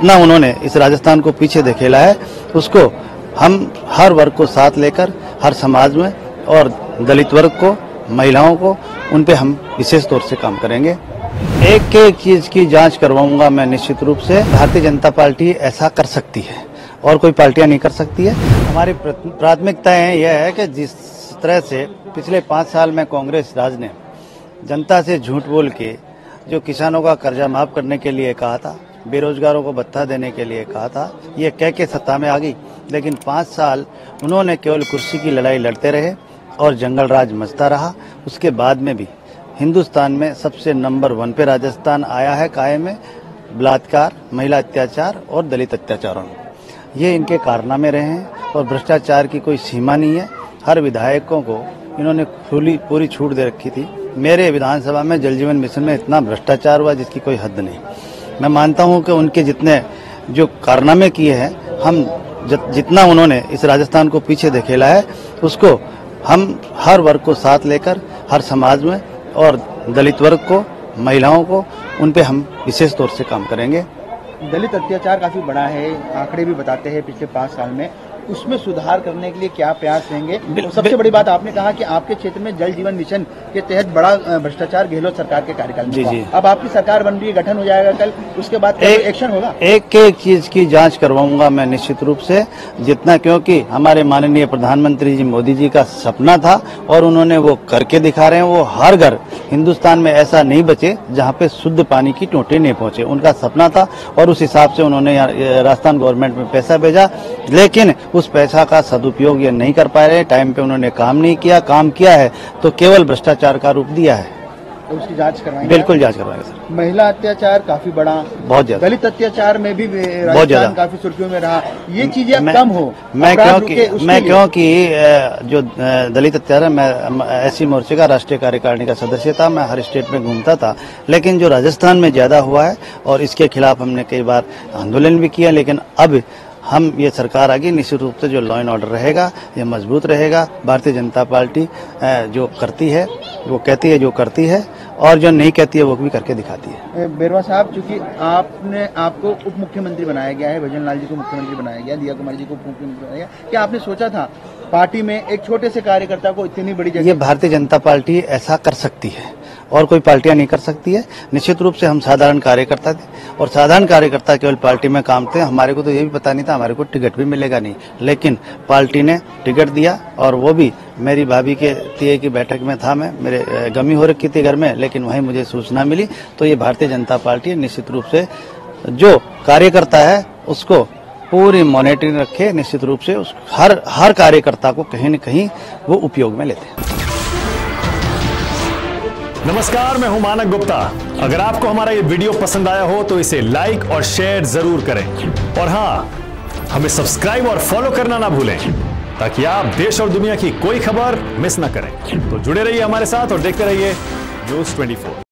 जितना उन्होंने इस राजस्थान को पीछे धकेला है उसको हम हर वर्ग को साथ लेकर हर समाज में और दलित वर्ग को, महिलाओं को, उन पे हम विशेष तौर से काम करेंगे। एक एक चीज की जांच करवाऊंगा मैं निश्चित रूप से। भारतीय जनता पार्टी ऐसा कर सकती है और कोई पार्टियां नहीं कर सकती है। हमारी प्राथमिकताएं यह है कि जिस तरह से पिछले 5 साल में कांग्रेस राज ने जनता से झूठ बोल के जो किसानों का कर्जा माफ करने के लिए कहा था, बेरोजगारों को भत्ता देने के लिए कहा था, ये कह के सत्ता में आ गई, लेकिन 5 साल उन्होंने केवल कुर्सी की लड़ाई लड़ते रहे और जंगल राज मचता रहा। उसके बाद में भी हिंदुस्तान में सबसे नंबर 1 पे राजस्थान आया है कायम में बलात्कार, महिला अत्याचार और दलित अत्याचारों में। ये इनके कारनामे रहे हैं और भ्रष्टाचार की कोई सीमा नहीं है। हर विधायकों को इन्होंने पूरी छूट दे रखी थी। मेरे विधानसभा में जल जीवन मिशन में इतना भ्रष्टाचार हुआ जिसकी कोई हद नहीं। मैं मानता हूं कि उनके जितने जो कारनामे किए हैं, हम जितना उन्होंने इस राजस्थान को पीछे धकेला है उसको हम हर वर्ग को साथ लेकर हर समाज में और दलित वर्ग को, महिलाओं को, उन पे हम विशेष तौर से काम करेंगे। दलित अत्याचार काफी बड़ा है, आंकड़े भी बताते हैं पिछले 5 साल में। उसमें सुधार करने के लिए क्या प्रयास रहेंगे? और सबसे बड़ी बात, आपने कहा कि आपके क्षेत्र में जल जीवन मिशन के तहत बड़ा भ्रष्टाचार गहलोत सरकार के कार्यकाल में जी। अब आपकी सरकार बन रही है, गठन हो जाएगा कल, उसके बाद एक्शन होगा? एक एक चीज की जांच करवाऊंगा मैं निश्चित रूप से, जितना, क्योंकि हमारे माननीय प्रधानमंत्री जी मोदी जी का सपना था और उन्होंने वो करके दिखा रहे हैं। वो हर घर हिंदुस्तान में ऐसा नहीं बचे जहाँ पे शुद्ध पानी की टोटी नहीं पहुंचे। उनका सपना था और उस हिसाब से उन्होंने राजस्थान गवर्नमेंट में पैसा भेजा, लेकिन उस पैसा का सदुपयोग ये नहीं कर पा रहे। टाइम पे उन्होंने काम नहीं किया, काम किया है तो केवल भ्रष्टाचार का रूप दिया है। तो उसकी जांच करवाएंगे? बिल्कुल जांच करवाएंगे सर। महिला अत्याचार काफी बड़ा, बहुत ज्यादा। दलित अत्याचार में भी बहुत ज्यादा काफी सुर्खियों में रहा। ये चीजें अब कम हो। मैं क्योंकि जो दलित अत्याचार, मैं एससी मोर्चे का राष्ट्रीय कार्यकारिणी का सदस्य था, मैं हर स्टेट में घूमता था, लेकिन जो राजस्थान में ज्यादा हुआ है और इसके खिलाफ हमने कई बार आंदोलन भी किया, लेकिन अब हम ये सरकार आगे निश्चित रूप से जो लॉ एंड ऑर्डर रहेगा ये मजबूत रहेगा। भारतीय जनता पार्टी जो करती है वो कहती है, जो करती है, और जो नहीं कहती है वो भी करके दिखाती है। बेरवा साहब, चूंकि आपको उप मुख्यमंत्री बनाया गया है, भजन लाल जी को मुख्यमंत्री बनाया गया, दिया कुमारी जी को उप मुख्यमंत्री बनाया गया, क्या आपने सोचा था पार्टी में एक छोटे से कार्यकर्ता को इतनी बड़ी जगह? ये भारतीय जनता पार्टी ऐसा कर सकती है और कोई पार्टियां नहीं कर सकती है। निश्चित रूप से हम साधारण कार्यकर्ता थे और साधारण कार्यकर्ता केवल पार्टी में काम थे। हमारे को तो ये भी पता नहीं था हमारे को टिकट भी मिलेगा नहीं, लेकिन पार्टी ने टिकट दिया और वो भी मेरी भाभी के तिये की बैठक में था। मैं, मेरे गमी हो रखी थी घर में, लेकिन वहीं मुझे सूचना मिली। तो ये भारतीय जनता पार्टी निश्चित रूप से जो कार्यकर्ता है उसको पूरी मॉनिटरिंग रखे, निश्चित रूप से उस हर कार्यकर्ता को कहीं न कहीं वो उपयोग में लेते हैं। नमस्कार, मैं हूं मानक गुप्ता। अगर आपको हमारा ये वीडियो पसंद आया हो तो इसे लाइक और शेयर जरूर करें, और हां, हमें सब्सक्राइब और फॉलो करना ना भूलें ताकि आप देश और दुनिया की कोई खबर मिस ना करें। तो जुड़े रहिए हमारे साथ और देखते रहिए न्यूज़ 24।